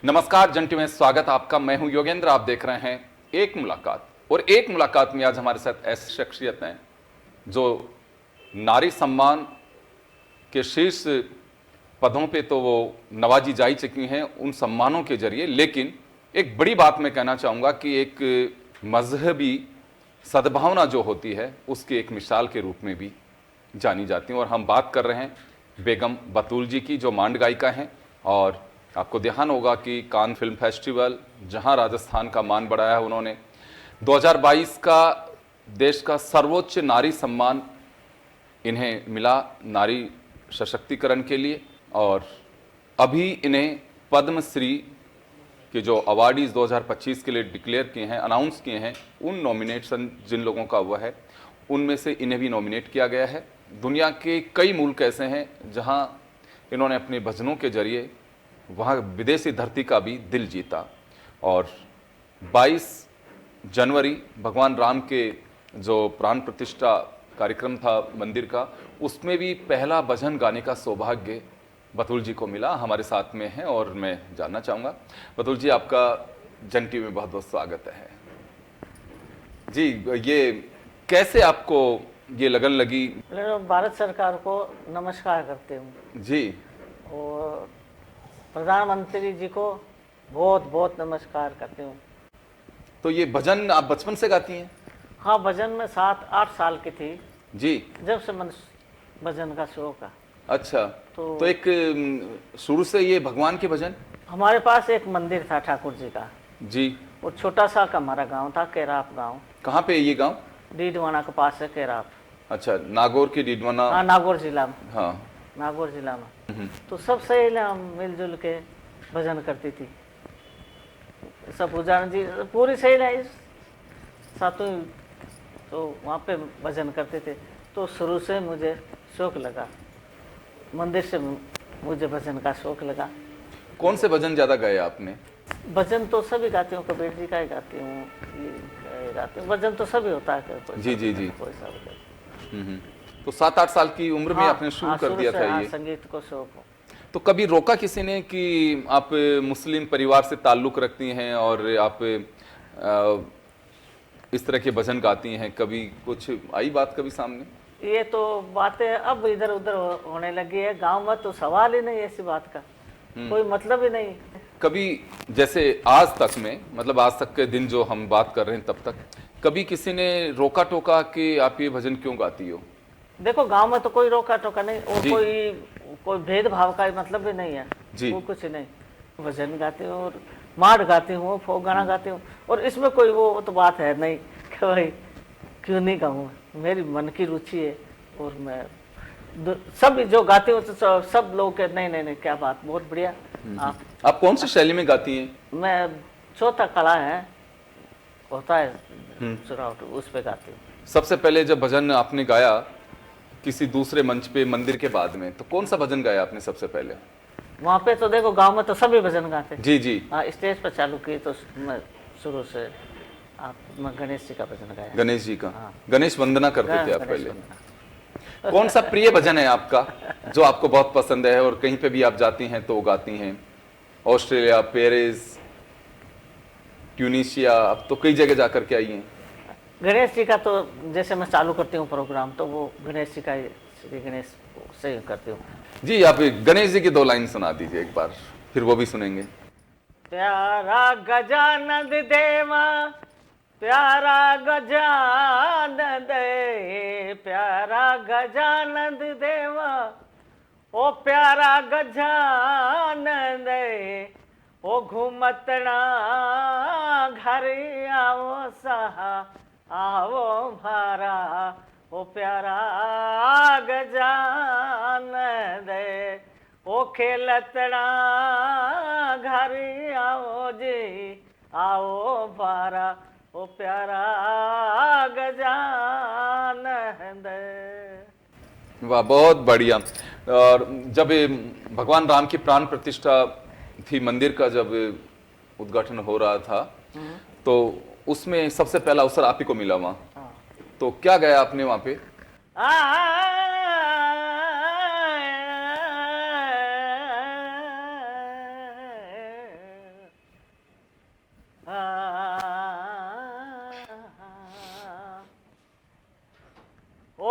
नमस्कार जंटी में स्वागत आपका। मैं हूं योगेंद्र। आप देख रहे हैं एक मुलाकात। और एक मुलाकात में आज हमारे साथ ऐसी शख्सियत हैं जो नारी सम्मान के शीर्ष पदों पे तो वो नवाजी जा चुकी हैं उन सम्मानों के जरिए, लेकिन एक बड़ी बात मैं कहना चाहूँगा कि एक मजहबी सद्भावना जो होती है उसकी एक मिसाल के रूप में भी जानी जाती हैं। और हम बात कर रहे हैं बेगम बतूल जी की, जो मांड गायिका हैं। और आपको ध्यान होगा कि कान फिल्म फेस्टिवल जहां राजस्थान का मान बढ़ाया है, उन्होंने 2022 का देश का सर्वोच्च नारी सम्मान इन्हें मिला नारी सशक्तिकरण के लिए। और अभी इन्हें पद्मश्री के जो अवार्डीज 2025 के लिए डिक्लेयर किए हैं, अनाउंस किए हैं, उन नॉमिनेशन जिन लोगों का हुआ है उनमें से इन्हें भी नॉमिनेट किया गया है। दुनिया के कई मुल्क ऐसे हैं जहां इन्होंने अपने भजनों के जरिए वहाँ विदेशी धरती का भी दिल जीता। और 22 जनवरी भगवान राम के जो प्राण प्रतिष्ठा कार्यक्रम था मंदिर का, उसमें भी पहला भजन गाने का सौभाग्य बतूल जी को मिला। हमारे साथ में हैं और मैं जानना चाहूँगा, बतूल जी आपका जंटी में बहुत बहुत स्वागत है जी। ये कैसे आपको ये लगन लगी? भारत सरकार को नमस्कार करते हूँ जी। और प्रधानमंत्री जी को बहुत बहुत नमस्कार करती हूँ। तो ये भजन आप बचपन से गाती हैं? हाँ, भजन में 7-8 साल की थी जी, जब से मन भजन का शौक है। अच्छा। तो एक शुरू से ये भगवान के भजन? हमारे पास एक मंदिर था ठाकुर जी का जी। वो छोटा सा हमारा गांव था, केराप गांव। कहाँ पे ये गांव? डीडवाना के पास है केराप। अच्छा, नागौर के डीडवाना। हाँ, नागौर जिला में। हाँ, नागौर जिला में। तो सब सहेलियाँ मिलजुल के भजन करती थी। सब पूजा जी पूरी सहेलियाँ सातों तो वहाँ पे भजन करते थे। तो शुरू से मुझे शौक लगा, मंदिर से मुझे भजन का शौक लगा। कौन से भजन ज्यादा गाए आपने? भजन तो सभी गाती हूँ, कबीर जी का ही गाती हूँ, ये गाती हूँ। भजन तो सभी होता है। जी जी जी। कोई सा तो 7-8 साल की उम्र में आपने शुरू कर दिया था ये संगीत को शौक हो। तो कभी रोका किसी ने कि आप मुस्लिम परिवार से ताल्लुक रखती हैं और आप इस तरह के भजन गाती हैं? कभी कुछ आई बात कभी सामने? ये तो बातें अब इधर उधर होने लगी है। गांव में तो सवाल ही नहीं ऐसी बात का, कोई मतलब ही नहीं। कभी जैसे आज तक में, मतलब आज तक के दिन जो हम बात कर रहे हैं, तब तक कभी किसी ने रोका टोका कि आप ये भजन क्यों गाती हो? देखो, गांव में तो कोई रोका टोका नहीं और कोई भेदभाव का मतलब भी नहीं है जी। वो कुछ नहीं, भजन गाती हूँ और मार गाती हूँ, फोक गाना गाती हूँ। और इसमें कोई वो तो बात है नहीं कि भाई क्यों नहीं गाऊँ। मेरी मन की रुचि है और मैं सब जो गाती हूँ तो सब लोग के नहीं नहीं नहीं क्या बात, बहुत बढ़िया। आप कौन सी शैली में गाती हैं? मैं चौथा कला है होता है सुरावट, उस पे गाती हूँ। सबसे पहले जब भजन आपने गाया किसी दूसरे मंच पे मंदिर के बाद में, तो कौन सा भजन गाया आपने सबसे पहले? वहाँ पे तो देखो गांव में तो सभी भजन गाते। जी जी। स्टेज पर चालू की तो मैं शुरू से मैं गणेश जी का भजन गाया। गणेश जी का? गणेश वंदना करते थे आप पहले? कौन सा प्रिय भजन है आपका जो आपको बहुत पसंद है और कहीं पे भी आप जाती हैं तो गाती हैं? ऑस्ट्रेलिया, पेरिस, ट्यूनिशिया, अब तो कई जगह जाकर के आई हैं। गणेश जी का तो जैसे मैं चालू करती हूँ प्रोग्राम तो वो गणेश जी का श्री गणेश से करती हूँ। जी, आप गणेश जी की 2 लाइन सुना दीजिए एक बार, फिर वो भी सुनेंगे। प्यारा गजानन देवा, प्यारा गजानन दे, प्यारा गजानन देवा, ओ प्यारा गजानन दे, ओ घूमतना घर आओ सहा आओ भारा, ओ प्यारा गजानन दे, ओ खेलतना घर आओ जी आओ भारा, ओ प्यारा गजानन दे। वाह, बहुत बढ़िया। और जब भगवान राम की प्राण प्रतिष्ठा थी, मंदिर का जब उद्घाटन हो रहा था, तो उसमें सबसे पहला अवसर आप ही को मिला वहाँ। तो क्या गाया आपने वहाँ पे?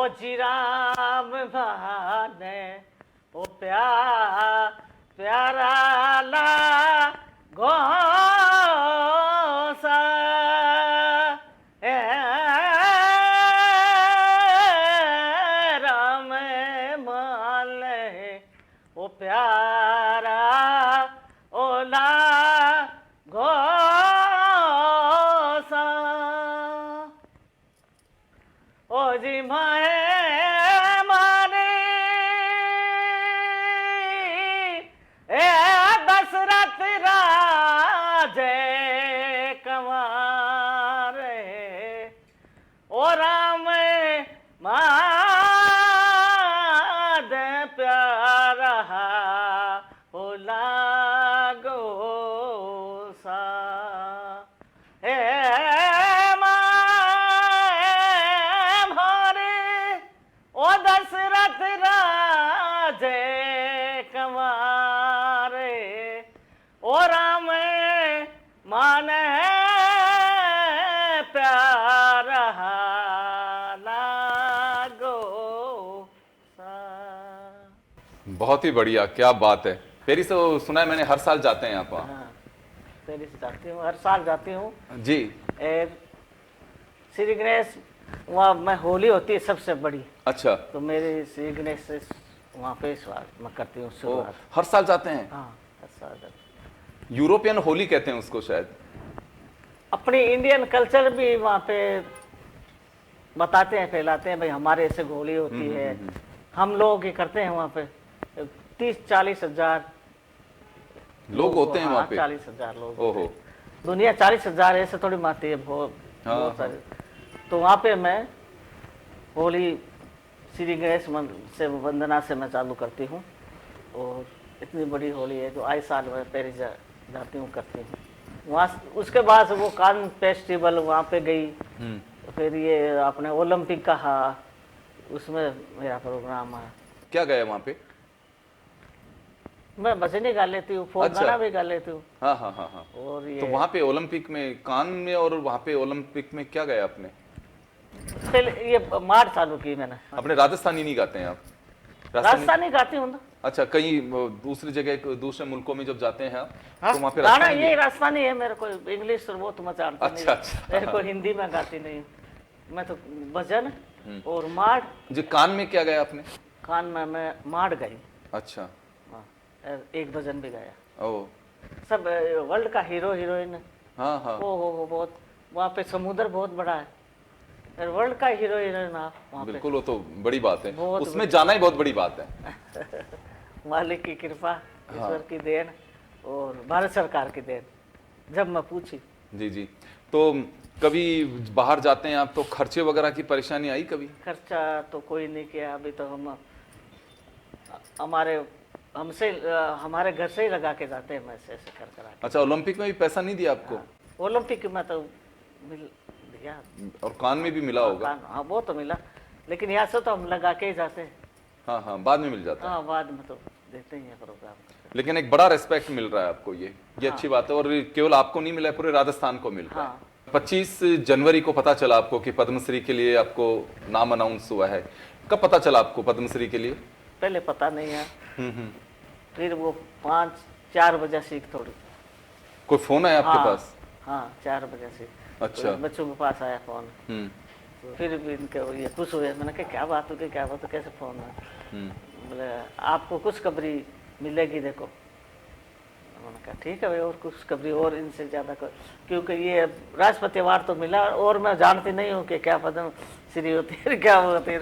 ओ जी राम भाने ओ प्यारा ला गोसा ए राम माले ओ प्यारा ओला गोसा ओ जी माए मारे ए दशरथ राजे कमारे ओ राम माद प्यारा ओ लागो सा ए ओ दशरथ राजे कमारे ओ राम माने प्यारा लागो सा। बहुत ही बढ़िया, क्या बात है। पेरिस तो सुना है मैंने, हर साल जाते हैं आप वहाँ? हाँ, पेरिस जाती हूँ, हर साल जाती हूँ जी। श्री गणेश वहाँ में होली होती है सबसे बड़ी। अच्छा। तो मेरे श्री गणेश से वहाँ पे इस बार मैं करती हूँ शुरुआत। हर साल जाते हैं? हाँ, हर साल जाती हूँ। यूरोपियन होली कहते हैं उसको शायद। अपनी इंडियन कल्चर भी वहाँ पे बताते हैं, फैलाते हैं, भाई हमारे ऐसे होली होती है। हम लोग ये करते हैं वहाँ पे 30-40 हजार लोग होते हैं वहाँ पे। 40 हजार लोग। ओहो। दुनिया 40 हजार ऐसे थोड़ी मानती है, बहुत सारे। तो वहाँ पे मैं होली श्री गणेश से वंदना से मैं चालू करती हूँ, और इतनी बड़ी होली है जो आए साल मैं पेरिस जाती हूँ, करती हूँ वहाँ। उसके बाद वो कान फेस्टिवल वहाँ पे गई, फिर ये अपने ओलंपिक का उसमें मेरा प्रोग्राम है। क्या गए वहाँ पे? मैं भजन गा लेती हूँ, फोक गाना भी गा लेती हूँ। हाँ हाँ हाँ हाँ। और ये तो वहाँ पे ओलंपिक में, कान में और वहाँ पे ओलंपिक में क्या गए आपने? ये मार चालू की मैंने। अपने राजस्थानी नहीं गाते हैं आप? राजस्थानी गाती हूँ ना। अच्छा, कहीं दूसरी जगह, दूसरे मुल्कों में जब जाते हैं आप, तो वहाँ पे गाना ये राजस्थानी है मेरे को, इंग्लिश वो तो मैं जानता नहीं। अच्छा। मेरे को हिंदी में गाती नहीं, मैं तो भजन और माड़। जी। कान में क्या गया आपने? कान में मैं माड़ गई। अच्छा। एक भजन भी गाया। ओ। सब वर्ल्ड का हीरो हीरोइन। हाँ हाँ। ओ बहुत वहाँ पे समुद्र बहुत बड़ा है, वर्ल्ड का हीरो हीरोइन आप वहाँ पे। बिल्कुल, वो तो बड़ी बात है, उसमें बड़ी जाना ही बहुत बड़ी बात है। मालिक की कृपा, ईश्वर की देन और भारत सरकार की देन, जब मैं पूछी। जी जी। तो कभी बाहर जाते हैं आप तो खर्चे वगैरह की परेशानी आई कभी? खर्चा तो कोई नहीं किया अभी तो। हम हमारे घर से ही लगा के जाते हैं, मैं ऐसे कर करा। अच्छा, ओलंपिक में भी पैसा नहीं दिया आपको? ओलंपिक में तो मिल दिया, और कान में भी मिला होगा? हाँ, वो तो मिला, लेकिन यहाँ से तो हम लगा के ही जाते हैं। हाँ हाँ, बाद में मिल जाता है। हाँ, बाद में तो देते ही हैं प्रोग्राम। लेकिन एक बड़ा रिस्पेक्ट मिल रहा है आपको, ये अच्छी बात है। और केवल आपको नहीं मिला है, पूरे राजस्थान को मिल रहा है। 25 जनवरी को पता चला आपको कि पद्मश्री के लिए आपको नाम अनाउंस हुआ है। कब पता चला आपको पद्मश्री के लिए? पहले पता नहीं है, फिर वो 5-4 बजे से थोड़ी कोई फोन आया आपके पास? हाँ, 4 बजे से। अच्छा। बच्चों के पास आया फोन। फिर भी इनके ये खुश हुए, मैंने कहा क्या बात होगी, क्या बात, कैसे फोन है? बोले आपको खुशखबरी मिलेगी, देखो। मैंने कहा ठीक है भाई, और खुशखबरी और इनसे ज्यादा क्योंकि ये राष्ट्रपति अवार्ड तो मिला, और मैं जानती नहीं हूँ कि क्या पद्मश्री होती है, क्या होती है,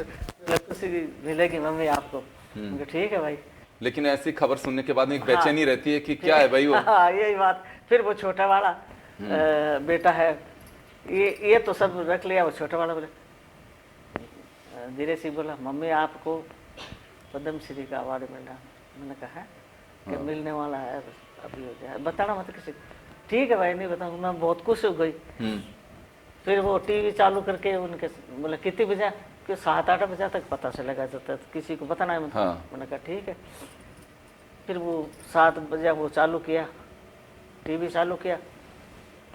खुशी मिलेगी मम्मी आपको। ठीक है भाई। लेकिन ऐसी खबर सुनने के बाद एक बेचैनी रहती है कि क्या है भाई वो। हाँ, यही बात। फिर वो छोटा वाला बेटा है, ये तो सब रख लिया। वो छोटा वाला बोले, धीरे से बोला, मम्मी आपको पद्मश्री का अवार्ड मिला। मैंने कहा है कि मिलने वाला है, अभी हो जाए, बताना मत किसी। ठीक है भाई, नहीं बताऊँ। मैं बहुत खुश हो गई। फिर वो टीवी चालू करके उनके बोले कितने बजे, कि 7-8 बजे तक पता चलेगा, जब तक किसी को पता नहीं। मैंने कहा ठीक है। फिर वो 7 बजे वो चालू किया, टीवी चालू किया।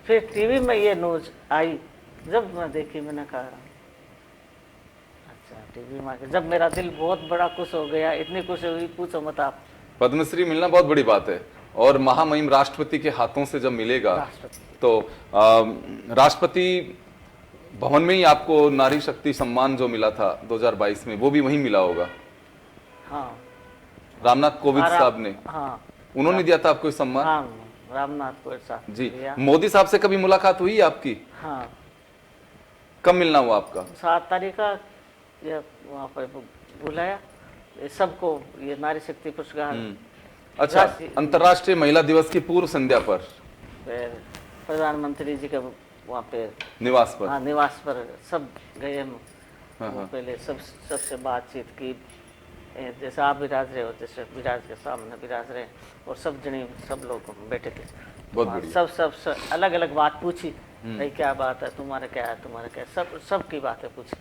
फिर टीवी में ये न्यूज आई, जब मैं देखी मैंने कहा अच्छा टीवी में जब मेरा दिल बहुत बड़ा खुश हो गया, इतनी खुश हुई पूछो मत आप। पद्मश्री मिलना बहुत बड़ी बात है, और महामहिम राष्ट्रपति के हाथों से जब मिलेगा तो राष्ट्रपति भवन में ही आपको नारी शक्ति सम्मान जो मिला था 2022 में, वो भी वहीं मिला होगा। हाँ, रामनाथ कोविंद साहब ने, हाँ, उन्होंने दिया था आपको ये सम्मान। हाँ, रामनाथ कोविंद साहब जी। मोदी साहब से कभी मुलाकात हुई आपकी? हाँ, कब मिलना हुआ आपका? 7 तारीख का ये वहाँ पर बुलाया सबको, ये नारी शक्ति पुरस्कार। अच्छा, अंतर्राष्ट्रीय महिला दिवस की पूर्व संध्या पर फिर प्रधानमंत्री जी के वहाँ पे निवास पर, हाँ, निवास पर सब गए हम। हाँ, वो पहले सबसे बातचीत की, जैसे आप विराज रहे हो, जैसे विराज के सामने विराज रहे, और सब जने सब लोग बैठे थे। बहुत बढ़िया। सब अलग अलग बात पूछी, भाई क्या बात है तुम्हारा, क्या है तुम्हारा, क्या, सब की बातें पूछी।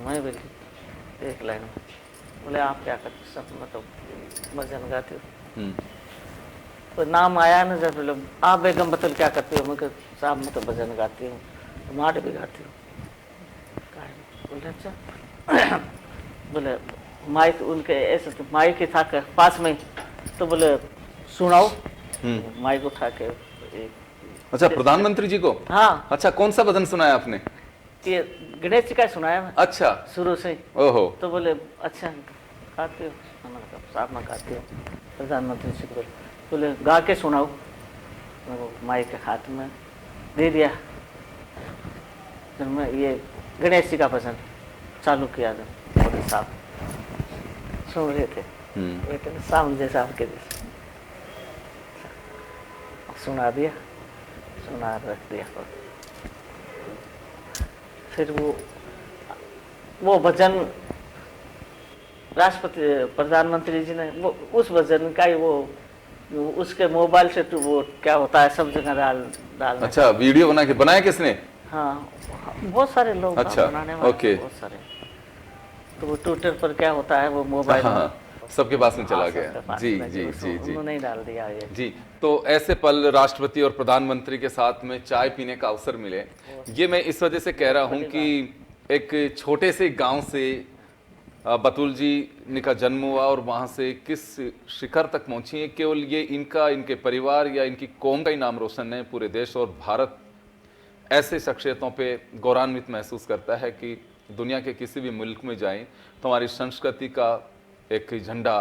मैं भी एक लाइन में बोले आप क्या करते? सब मतलब भजन गाते हो। तो नाम आया ना जब, बोले आप बेगम बतल क्या करते हो? मैं साहब मैं तो भजन गाती हूँ, माट भी गाती हूँ। बोले अच्छा। बोले माइक उनके ऐसे तो माइक ही था पास में, तो बोले सुनाओ। माइक उठा के अच्छा, प्रधानमंत्री जी को? हाँ। अच्छा, कौन सा भजन सुनाया आपने? ये गणेश जी का सुनाया मैं। अच्छा, शुरू से ही। ओहो। तो बोले अच्छा गाते हो? मैंने कहा साहब मैं गाती हूँ। प्रधानमंत्री जी को बोले गा के सुनाओ। माइक के हाथ में दे दिया, फिर मैं ये गणेश जी का भजन चालू किया। मोदी साहब सुन रहे थे, लेकिन सामने साहब के जैसे सुना दिया, सुना रख दिया। फिर वो भजन राष्ट्रपति प्रधानमंत्री जी ने वो उस भजन का ही वो उसके मोबाइल से तो वो क्या होता है सब जगह डाल। अच्छा, वीडियो बना के बनाया किसने? हाँ, बहुत सारे लोग अच्छा, बनाने वाले, ओके। बहुत सारे। तो वो ट्विटर पर क्या होता है वो मोबाइल, हाँ, सबके पास में चला हाँ, गया। जी जी जी जी, उन्होंने डाल दिया ये। जी। तो ऐसे पल राष्ट्रपति और प्रधानमंत्री के साथ में चाय पीने का अवसर मिले, ये मैं इस वजह से कह रहा हूँ कि एक छोटे से गांव से बतूल जी का जन्म हुआ और वहां से किस शिखर तक पहुंची है, केवल ये इनके परिवार या इनकी कौम का ही नाम रोशन है। पूरे देश और भारत ऐसे शख्सियतों पे गौरवान्वित महसूस करता है कि दुनिया के किसी भी मुल्क में जाएं तो हमारी संस्कृति का एक झंडा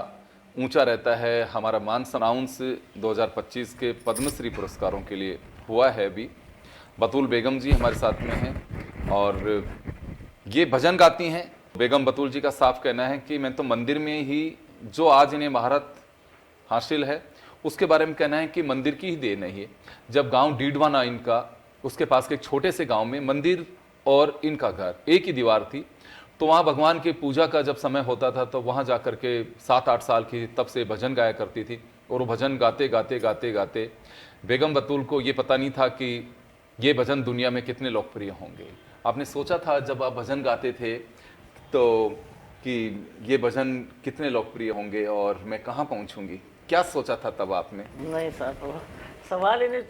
ऊंचा रहता है। हमारा मान अनाउंस 2025 के पद्मश्री पुरस्कारों के लिए हुआ है अभी। बतूल बेगम जी हमारे साथ में हैं और ये भजन गाती हैं। बेगम बतूल जी का साफ कहना है कि मैं तो मंदिर में ही जो आज इन्हें महारत हासिल है उसके बारे में कहना है कि मंदिर की ही देन है। जब गांव डीडवाना इनका, उसके पास के एक छोटे से गांव में मंदिर और इनका घर एक ही दीवार थी, तो वहाँ भगवान की पूजा का जब समय होता था तो वहाँ जा कर के 7-8 साल की तब से भजन गाया करती थी। और वो भजन गाते गाते गाते गाते बेगम बतूल को ये पता नहीं था कि ये भजन दुनिया में कितने लोकप्रिय होंगे। आपने सोचा था जब आप भजन गाते थे तो कि ये भजन कितने लोकप्रिय होंगे और मैं कहाँ पहुँचूंगी? क्या सोचा था तब आपने? नहीं सर, तो सवाल ही नहीं,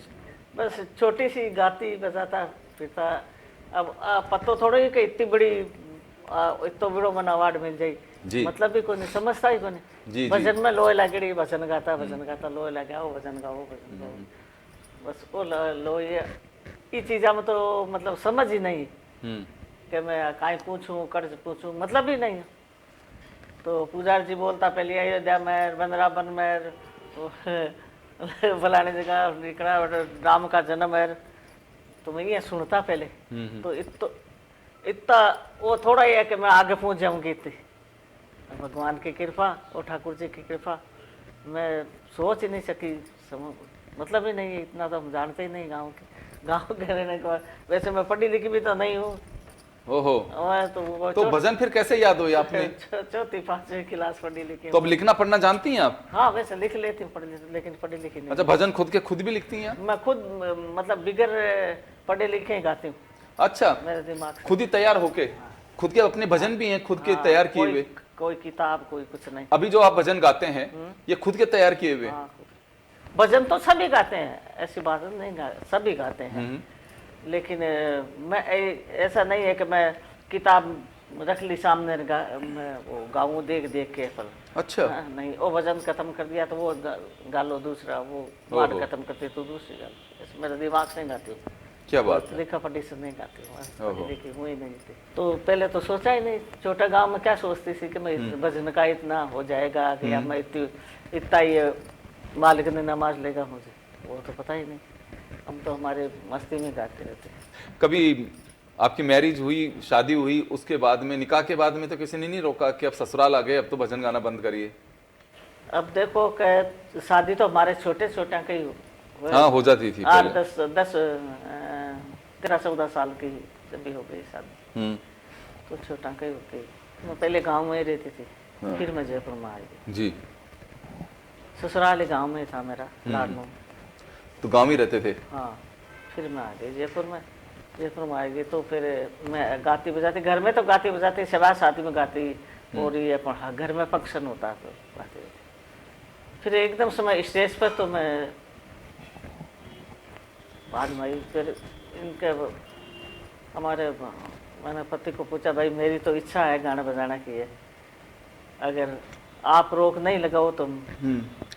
बस छोटी सी गाती बजाता फिरता। अब पतो थोड़ा ही कि इतनी बड़ी इतना बड़ो मन अवार्ड मिल जाए, मतलब भी कोई नहीं समझता ही कोई नहीं। भजन में लोहे लगेड़ी भजन गाता लोहे लगे आओ भजन गाओ भजन गाओ, बस वो लो ये चीज़ा में तो मतलब समझ ही नहीं कि मैं काई पूछूं कर्ज पूछूं, मतलब ही नहीं। तो पुजारी जी बोलता पहले अयोध्या में वृंदावन में फलाने जगह निकला राम का जन्म है, तो मैं ये सुनता पहले। तो इतना वो थोड़ा ही है कि मैं आगे पहुंच जाऊंगी इतनी, भगवान की कृपा और ठाकुर जी की कृपा। मैं सोच ही नहीं सकी, मतलब ही नहीं, इतना तो हम जानते ही नहीं गांव के रहने के बाद। वैसे मैं पढ़ी लिखी भी तो नहीं हूँ। ओहो, तो भजन फिर कैसे याद हुई आपने? 4th-5वीं क्लास पढ़ी लिखी। तो अब लिखना पढ़ना जानती हैं आप? हाँ, वैसे लिख लेती हूँ लेकिन पढ़ी लिखी नहीं। अच्छा, भजन खुद भी लिखती हैं? मैं खुद मतलब बिगर पढ़े लिखे ही गाती हूँ। अच्छा, मेरे दिमाग खुद ही तैयार होके? खुद के अपने भजन भी हैं खुद के तैयार किए हुए? कोई किताब कोई कुछ नहीं। अभी जो आप भजन गाते हैं ये खुद के तैयार किए हुए? भजन तो सभी गाते हैं, ऐसी बात नहीं, सभी गाते हैं। लेकिन मैं ऐसा नहीं है कि मैं किताब रख ली सामने वो गाँव देख देख के फल। अच्छा। हाँ, नहीं वो वजन खत्म कर दिया तो वो गालो दूसरा, वो मार खत्म करती तो दूसरी गालो। मेरा दिमाग से नहीं गाती हूँ। क्या बात है। लिखा पढ़ी से नहीं गाती हूँ, लिखी हुई नहीं थी। तो पहले तो सोचा ही नहीं, छोटा गांव में क्या सोचती थी कि मैं भजन का इतना हो जाएगा कि या मैं इतना ये मालिक ने नमाज लेगा मुझे, वो तो पता ही नहीं। हम तो हमारे मस्ती में गाते रहते। कभी आपकी मैरिज हुई, शादी हुई, उसके बाद में, निकाह के बाद में तो किसी ने नहीं रोका कि अब ससुराल आ गए, अब तो भजन गाना बंद करिए? अब देखो कि शादी तो हमारे छोटे छोटे के ही हाँ हो जाती थी 8 10 13 14 साल की जब भी हो गई शादी तो छोटा के होती। मैं पहले गांव में ही रहती थी। हाँ। फिर मैं जयपुर में आ गई जी। ससुराल गांव में था मेरा, लाडनू। तो गांव ही रहते थे? हाँ। फिर मैं आ गई जयपुर में। जयपुर में आ गई तो फिर मैं गाती बजाती, घर में तो गाती बजाती, सभा शादी में गाती, और ये घर में फंक्शन होता तो गाती। फिर एकदम समय स्टेज पर तो मैं बाद में आई। फिर इनके हमारे मैंने पति को पूछा, भाई मेरी तो इच्छा है गाना बजाना की है, अगर आप रोक नहीं लगाओ तो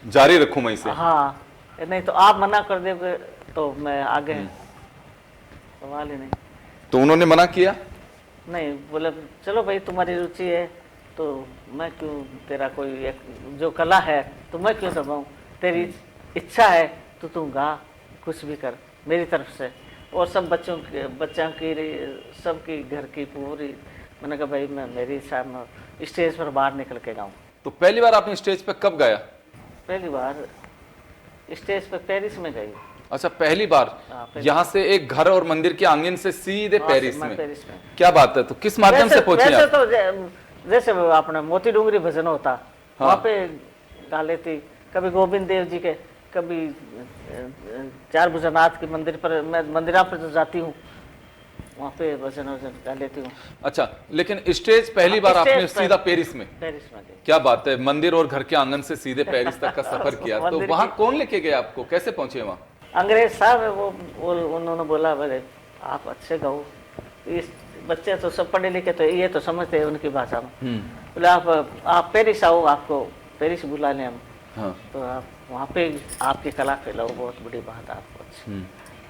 जारी रखूं मैं इसे? हाँ, नहीं तो आप मना कर दोगे तो मैं आगे सवाल ही नहीं। तो उन्होंने मना किया? नहीं, बोले चलो भाई तुम्हारी रुचि है तो मैं क्यों, तेरा कोई एक जो कला है तो मैं क्यों दबाऊं, तेरी इच्छा है तो तुम गा, कुछ भी कर मेरी तरफ से। और सब बच्चों की सबकी घर की पूरी, मैंने कहा भाई मैं मेरी इच्छा में स्टेज पर बाहर निकल के गाऊं। तो पहली बार आपने स्टेज पे कब गाया? पहली बार स्टेज पे पेरिस में गई। अच्छा, पहली बार? यहाँ से एक घर और मंदिर के आंगन से सीधे पेरिस में? क्या बात है। तो किस माध्यम से पहुंचे आप? तो जैसे अपना मोती डूंगरी भजन होता, हाँ। वहाँ पे गा लेती, कभी गोविंद देव जी के, कभी चार भुजनाथ के मंदिर पर, मैं मंदिरा पर जो जाती हूँ वहाँ पे भजन गा लेती हूँ। अच्छा, लेकिन स्टेज पहली बार आपने सीधा पेरिस में? पेरिस में। क्या बात है, मंदिर और घर के आंगन से सीधे पेरिस तक का सफर किया। तो वहाँ कौन लेके गए आपको, कैसे पहुंचे वहाँ? अंग्रेज साहब वो उन्होंने बोला, बोले आप अच्छे गाओ, इस बच्चे तो सब पढ़े लिखे तो ये तो समझते हैं उनकी भाषा में। बोले आप पेरिस आओ, आपको पेरिस बुला लें हम। हाँ। तो आप वहाँ पे आपकी कला फैलाओ, बहुत बड़ी बात है आपको,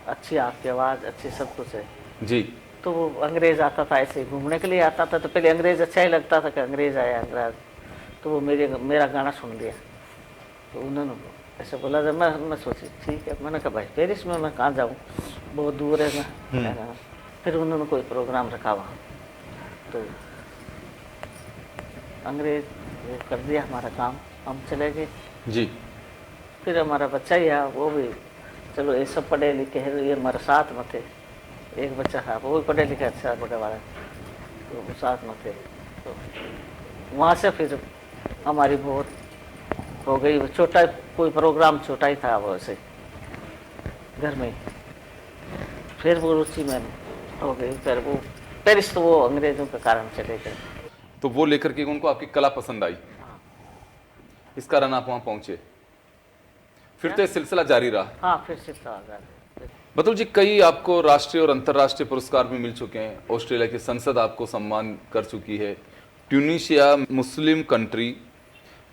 अच्छी आपकी आवाज़, अच्छी सब कुछ है जी। तो वो अंग्रेज आता था, ऐसे घूमने के लिए आता था, तो पहले अंग्रेज अच्छा ही लगता था कि अंग्रेज आया अंग्रेज। तो वो मेरा गाना सुन लिया, तो उन्होंने ऐसे बोला, जब मैं सोची ठीक है, मैंने कहा भाई पेरिस में मैं कहाँ जाऊँ, बहुत दूर है मैं। फिर उन्होंने कोई प्रोग्राम रखा वहाँ, तो अंग्रेज कर दिया हमारा काम, हम चले गए जी। फिर हमारा बच्चा ही है, वो भी चलो ये सब पढ़े लिखे हैं, ये हमारे साथ में थे। एक बच्चा था वो भी पढ़े लिखे अच्छा बड़े वाला, तो वो साथ में थे। तो वहाँ से फिर हमारी बहुत हो गई, छोटा कोई प्रोग्राम छोटा ही था वो ऐसे घर में। फिर वो रुचि में हो गई, फिर वो पेरिस तो वो अंग्रेजों के कारण चले गए। तो वो लेकर के उनको आपकी कला पसंद आई, इस कारण आप वहाँ पहुँचे। फिर तो ये सिलसिला जारी रहा। हाँ, फिर सिलसिला जारी। बतुल जी, कई आपको राष्ट्रीय और अंतर्राष्ट्रीय पुरस्कार भी मिल चुके हैं। ऑस्ट्रेलिया की संसद आपको सम्मान कर चुकी है, ट्यूनीशिया मुस्लिम कंट्री,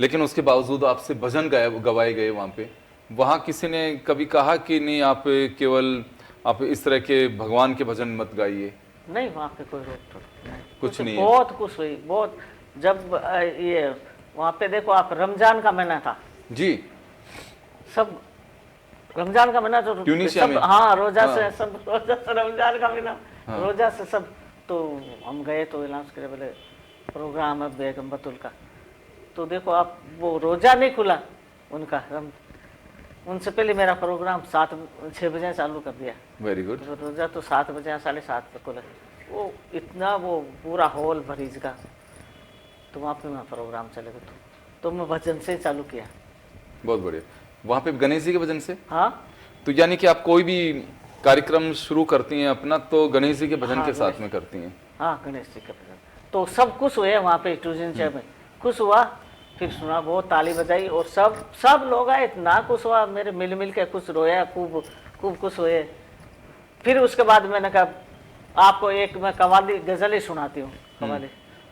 लेकिन उसके बावजूद आपसे भजन गवाए गए वहाँ पे। वहाँ किसी ने कभी कहा कि नहीं आप केवल आप इस तरह के भगवान के भजन मत गाइए? नहीं, वहाँ पे कोई रोक टोक नहीं, कुछ नहीं। बहुत खुश हुई, बहुत। जब ये वहाँ पे देखो आप, रमजान का महीना था जी, सब रमजान का महीना तो ट्यूनीशिया में, हाँ रोजा हाँ। से सब रोजा से रमजान का महीना, हाँ। रोजा से सब। तो हम गए तो अनाउंस करे, बोले प्रोग्राम है बेगम बतुल का। तो देखो आप, वो रोजा नहीं खुला उनका, उनसे पहले मेरा प्रोग्राम 6 बजे चालू कर दिया। Very good. तो रोजा तो 7 बजे 7:30 तक खुला। वो इतना वो पूरा हॉल भरीज का, तो वहाँ पे मैं प्रोग्राम चलेगा तो मैं भजन से चालू किया। बहुत बढ़िया। वहाँ पे गणेश जी के भजन से? हाँ। तो यानी कि आप कोई भी कार्यक्रम शुरू करती हैं अपना तो गणेश जी के भजन के साथ में करती हैं? हाँ, गणेश जी के भजन। तो सब कुछ हुए वहाँ पे ट्यूशन में, खुश हुआ। फिर सुना, बहुत ताली बजाई और सब लोग आए, इतना खुश हुआ, मेरे मिल के खुश रोया, खूब खुश हुए। फिर उसके बाद मैंने कहा आपको एक मैं कव्वाली गजल ही सुनाती हूँ, कव्वाली।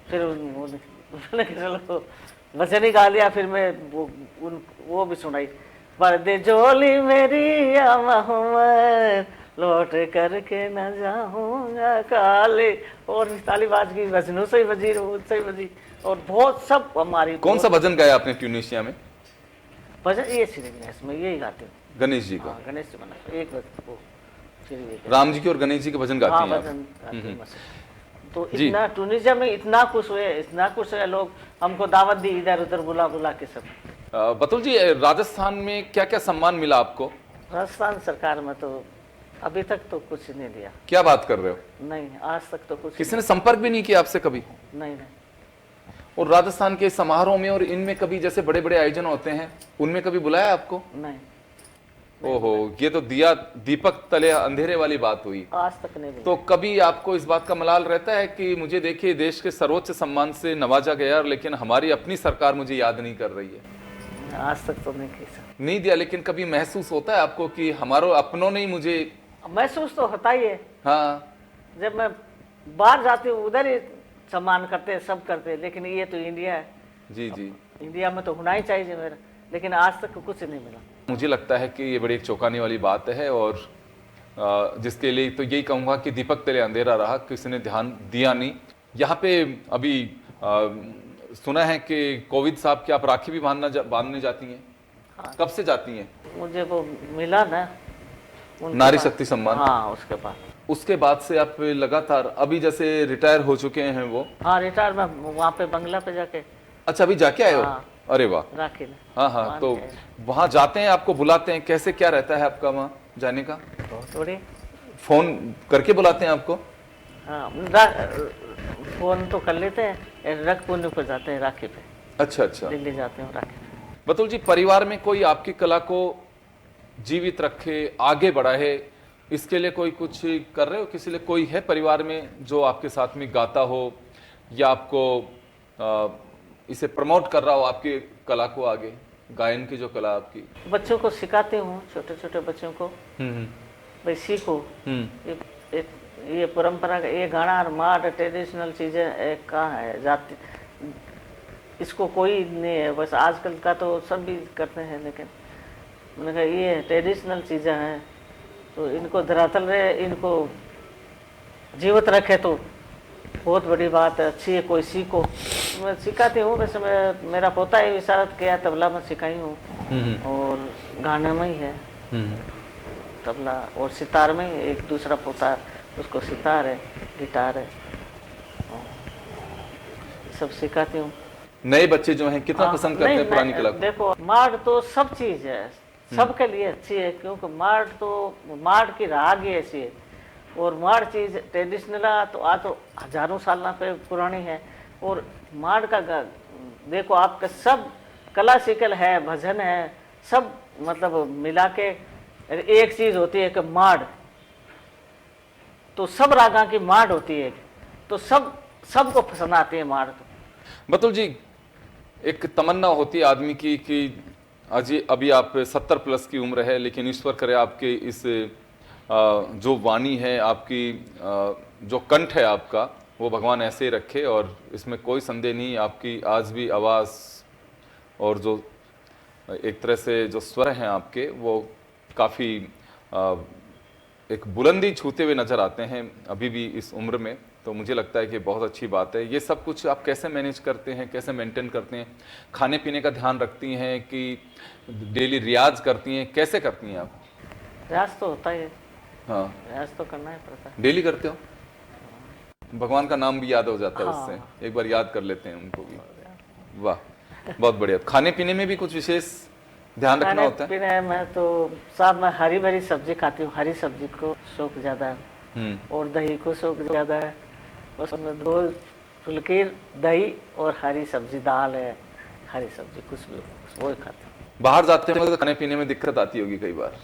फिर मैंने गजल को वचन ही गा लिया, फिर मैं वो भी सुनाई। पर्दे झोली मेरी या मोहम्मद, लौट करके न जाऊंगा काले। और ताली बाज की, वजनों से ही बजी, रोज से ही बजी, और बहुत सब हमारी। कौन सा भजन गाया आपने ट्यूनीशिया में? भजन ये श्री गणेश में यही गाते हूँ, गणेश जी का। हाँ, गणेश जी बना एक वो राम जी के और गणेश जी के भजन गाती हैं आप? भजन गाती हूँ बस। तो इतना टूनिसिया में इतना खुश हुए, इतना खुश हुए लोग, हमको दावत दी इधर उधर बुला बुला के सब। बतुल जी, राजस्थान में क्या क्या सम्मान मिला आपको? राजस्थान सरकार में तो अभी तक तो कुछ नहीं दिया। क्या बात कर रहे हो? नहीं, आज तक तो कुछ किसी ने संपर्क भी नहीं किया आपसे कभी? नहीं। और राजस्थान के समारोह में और इनमें कभी जैसे बड़े बड़े आयोजन होते हैं उनमें कभी बुलाया आपको? नहीं। ओहो, ये तो दिया दीपक तले अंधेरे वाली बात हुई। आज तक नहीं। तो कभी आपको इस बात का मलाल रहता है कि मुझे देखिए देश के सर्वोच्च सम्मान से नवाजा गया, लेकिन हमारी अपनी सरकार मुझे याद नहीं कर रही है? आज तक तो नहीं किया, नहीं दिया, लेकिन कभी महसूस होता है आपको कि हमारे अपनों ने ही मुझे? महसूस तो होता ही है। हाँ, जब मैं बाहर जाती हूँ उधर ही सम्मान करते हैं, सब करते हैं, लेकिन ये तो इंडिया है। जी जी, इंडिया में तो होना ही चाहिए मेरा, लेकिन आज तक कुछ नहीं मिला। मुझे लगता है कि ये बड़ी एक चौंकाने वाली बात है, और जिसके लिए तो यही कहूँगा कि दीपक तले अंधेरा रहा, किसी ने ध्यान दिया नहीं। यहाँ पे अभी सुना है कि कोविद साहब की आप राखी भी बांधने जाती हैं? हाँ। कब से जाती हैं? मुझे वो मिला ना नारी शक्ति सम्मान। हाँ, उसके बाद से आप लगातार, अभी जैसे रिटायर हो चुके हैं वो? हाँ, रिटायर में वहाँ पे बंगला पे जाके। अच्छा, अभी जाके आए हो? हाँ। अरे वाह, राखी में। हाँ, तो वहाँ जाते हैं, आपको बुलाते हैं, कैसे क्या रहता है आपका वहाँ जाने का? थोड़ी फोन करके बुलाते हैं आपको? हाँ, फोन तो कर लेते हैं, रख पुण्य पर जाते हैं राखी पे। अच्छा, दिल्ली जाते हैं राखी पे। बतुल जी, परिवार में कोई आपकी कला को जीवित रखे, आगे बढ़ाए, इसके लिए कोई कुछ कर रहे हो? किसी लिए कोई है परिवार में जो आपके साथ में गाता हो या आपको इसे प्रमोट कर रहा हो, आपकी कला को आगे, गायन की जो कला आपकी? बच्चों को सिखाते हूँ, छोटे छोटे बच्चों को, भाई सीखो। ये परंपरा, ये गाना और मार ट्रेडिशनल चीजें कहाँ है, जाति इसको कोई नहीं है, बस आजकल का तो सब भी करते हैं, लेकिन मैंने कहा ये ट्रेडिशनल चीजें हैं, तो इनको धरातल रहे, इनको जीवित रखे तो बहुत बड़ी बात है, अच्छी है, कोई सीखो। मैं सिखाती हूँ, वैसे मैं, मेरा पोता है विशारद किया, तबला में सिखाई हूँ, और गाने में ही है तबला, और सितार में ही एक दूसरा पोता, उसको सितार है, गिटार है, सब सिखाती हूँ। नए बच्चे जो हैं कितना पसंद करते हैं पुरानी कला को? देखो, मार्ड तो सब चीज है, सबके लिए अच्छी है, क्योंकि मार्ड की राग ही ऐसी है, और मार्ड चीज ट्रेडिशनल तो तो हजारों साल पे पुरानी है, और मार्ड का देखो आपका सब क्लासिकल है, भजन है, सब मतलब मिला के एक चीज होती है कि मार्ड, तो सब रागा की मार्ड होती है, तो सबको पसंद आती है मार्ड। तो बतुल जी, एक तमन्ना होती है आदमी की कि अभी आप 70 प्लस की उम्र है, लेकिन ईश्वर करे आपके इस जो वाणी है आपकी, जो कंठ है आपका, वो भगवान ऐसे ही रखे, और इसमें कोई संदेह नहीं, आपकी आज भी आवाज़ और जो एक तरह से जो स्वर हैं आपके, वो काफ़ी एक बुलंदी छूते हुए नज़र आते हैं अभी भी इस उम्र में। तो मुझे लगता है कि बहुत अच्छी बात है। ये सब कुछ आप कैसे मैनेज करते हैं, कैसे मेंटेन करते हैं? खाने पीने का ध्यान रखती हैं कि डेली रियाज करती हैं, कैसे करती हैं आप? रियाज तो होता ही है। हाँ, रियाज तो करना ही पड़ता है। डेली करते हो? भगवान का नाम भी याद हो जाता है हाँ। उससे, एक बार याद कर लेते हैं उनको भी। वाह, बहुत बढ़िया। खाने पीने में भी कुछ विशेष ध्यान रखना होता है? खाने पीने में तो साहब, मैं हरी भरी सब्जी खाती हूँ, हरी सब्जी को शौक ज्यादा है, और दही को शौक ज्यादा है, उसमें 2 फुल्की दही और हरी सब्जी, दाल है, हरी सब्जी, कुछ भी वो ही खाते हैं। बाहर जाते हैं तो खाने पीने में दिक्कत आती होगी कई बार?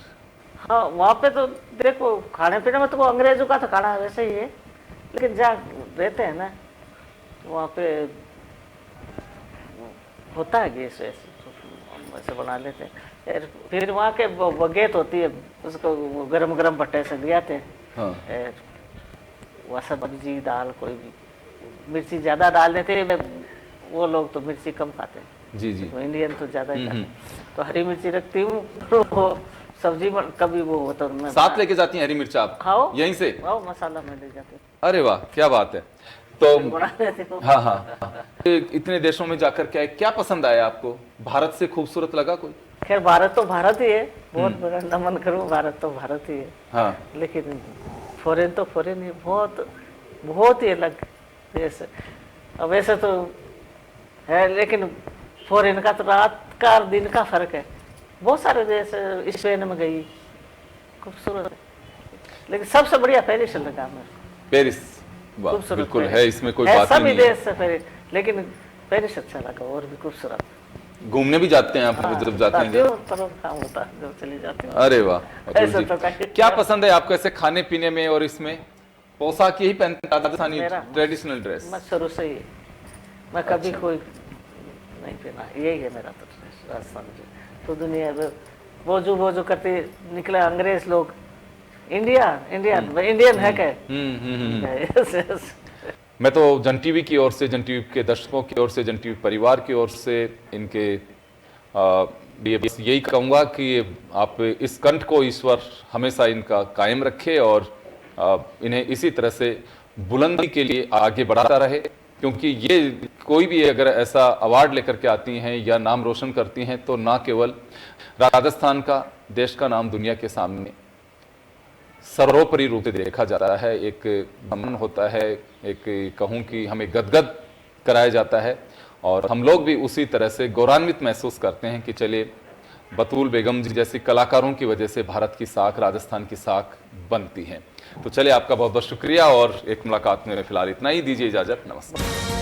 हाँ, वहाँ पे तो देखो खाने पीने में तो वो अंग्रेजों का तो खाना वैसे ही है, लेकिन जहाँ रहते हैं ना वहाँ पे होता है गैस वैसे बना लेते हैं। फिर वहाँ के बगेत होती है, उसको गरम गरम भट्टे से दियाते हैं। हाँ। वो सब्जी दाल कोई भी मिर्ची ज्यादा डाल देते हैं, वो लोग तो मिर्ची कम खाते हैं। जी जी। तो इंडियन तो ज्यादा ही खाते हैं। तो हरी मिर्ची रखती हूँ तो सब्जी में कभी वो हो तो मैं साथ लेके जाती हैं हरी मिर्च आप? खाओ यहीं से? खाओ, मसाला में ले जाते हैं, अरे वाह, क्या बात है। तो बना लेते हो। हाँ हाँ, इतने देशों में जाकर क्या पसंद आया आपको? भारत से खूबसूरत लगा कोई? खैर भारत तो भारत ही है, बहुत बड़ा नमन करूँ, भारत तो भारत ही है। हाँ। लेकिन फॉरेन तो फॉरेन ही, बहुत बहुत ही अलग देश है। अब वैसे तो है, लेकिन फॉरेन का तो रात का और दिन का फर्क है। बहुत सारे देश, स्पेन में गई, खूबसूरत है, लेकिन सबसे बढ़िया पेरिस लगा मेरे को। पेरिस, वाह, खूबसूरत बिल्कुल पेरिस है, इसमें कोई है, बात ही सभी नहीं है। देश से पेरिस, लेकिन पेरिस अच्छा लगा और भी खूबसूरत। घूमने भी जाते हैं आप जब जाते हैं? काम होता है जब चली जाती हूँ। अरे वाह, अतुल ऐसा जी, तो कहीं- क्या पसंद है आपको ऐसे खाने पीने में? और इसमें पोशाक यही पहनते हैं, राजस्थानी मेरा- ट्रेडिशनल ड्रेस? मैं शुरू से ही, मैं कभी कोई नहीं पहना, यही है मेरा तो राजस्थान जी। तो दुनिया में बोझू करते निकले अंग्रेज लोग, इंडियन है क्या? Yes. मैं तो जन टीवी की ओर से, जन टीवी के दर्शकों की ओर से, जन टीवी परिवार की ओर से इनके लिए बस यही कहूँगा कि आप इस कंठ को ईश्वर हमेशा इनका कायम रखे और इन्हें इसी तरह से बुलंदी के लिए आगे बढ़ाता रहे, क्योंकि ये कोई भी अगर ऐसा अवार्ड लेकर के आती हैं या नाम रोशन करती हैं तो ना केवल राजस्थान का, देश का नाम दुनिया के सामने सर्वोपरि रूप से देखा जाता है, एक दमन होता है, एक कहूँ कि हमें गदगद कराया जाता है, और हम लोग भी उसी तरह से गौरवान्वित महसूस करते हैं कि चलिए बतूल बेगम जी जैसी कलाकारों की वजह से भारत की साख, राजस्थान की साख बनती है। तो चलिए, आपका बहुत बहुत शुक्रिया, और एक मुलाकात में फिलहाल इतना ही, दीजिए इजाजत, नमस्कार।